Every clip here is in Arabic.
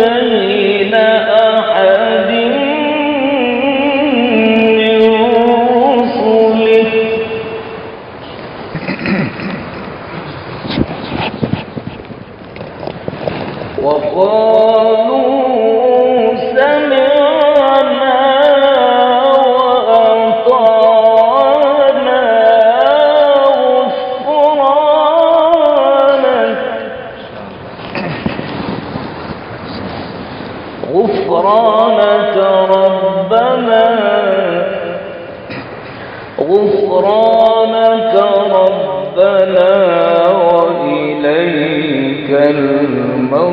بين أحد من غفرانك ربنا وإليك المصير.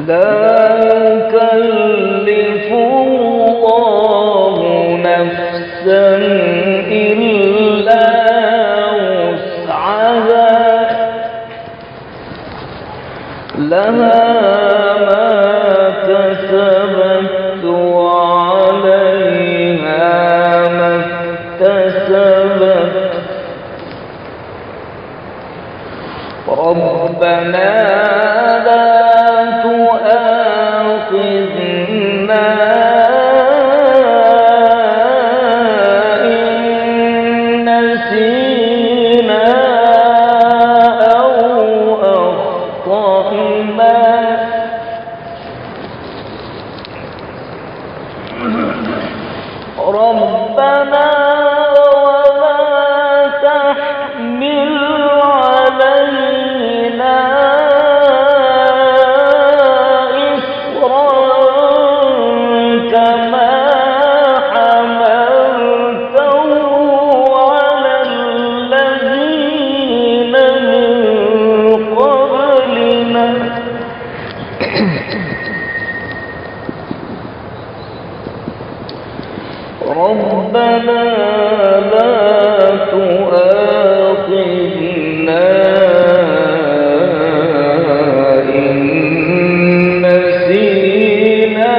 لا يكلف الله نفسا إلا وسعها، لها ما كسبت وعليها ما اكتسبت. ربنا لا تؤاخذنا إن نسينا أو أخطأنا. ربنا ولا تحمل علينا إصرا كما حملته على الذين من قبلنا. ربنا لا تؤاخذنا إن نسينا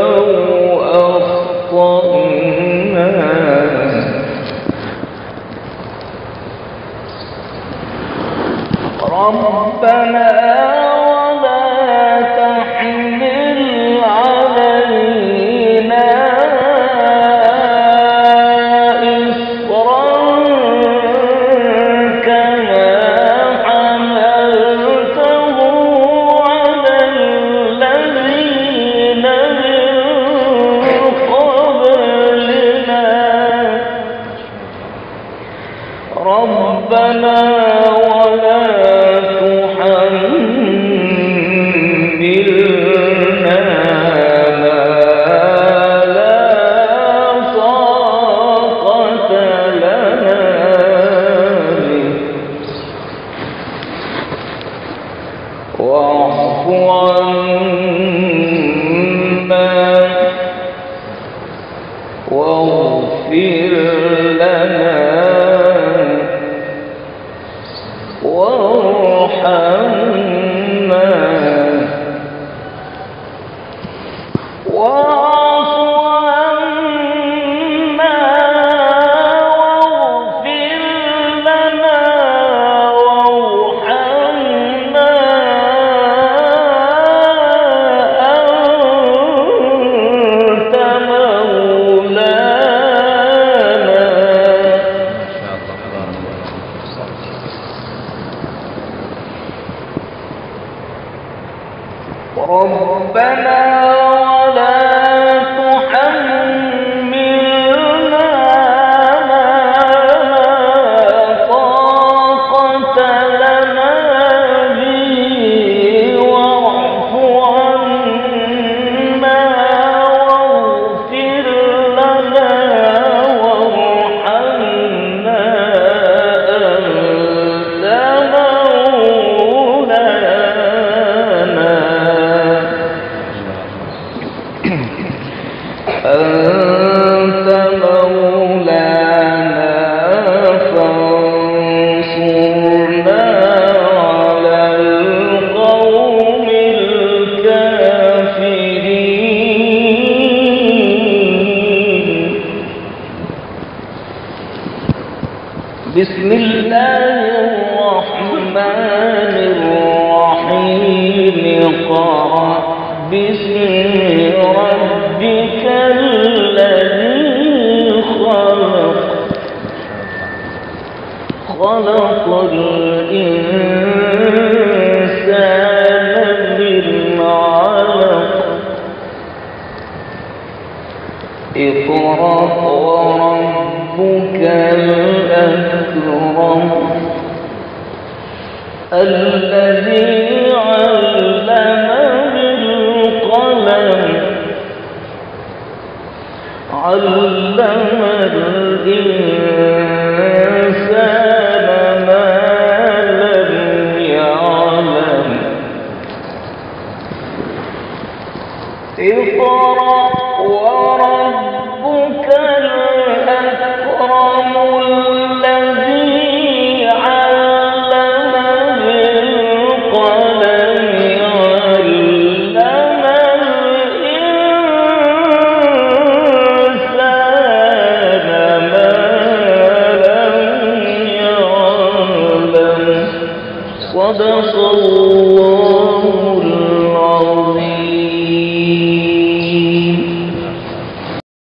أو أخطأنا. ربنا ربنا ولا تحملنا ما لا طاقة لنا به، واعف عنا واغفر لنا وارحمنا واعف عنا واغفر لنا وارحمنا أنت مولانا. ربنا ولا تحملنا ما لا طاقة لنا به، واعف عنا واغفر لنا وارحمنا أنت مولانا فانصرنا على القوم الكافرين. بسم الله الرحمن الرحيم. اقرأ باسم ربك الذي خلق، خلق الإنسان من علق. اقرأ وربك الأكرم الذي علم اقرأ وربك الأكرم الذي علم بالقلم علم الإنسان ما لم يعلم. صدق الله.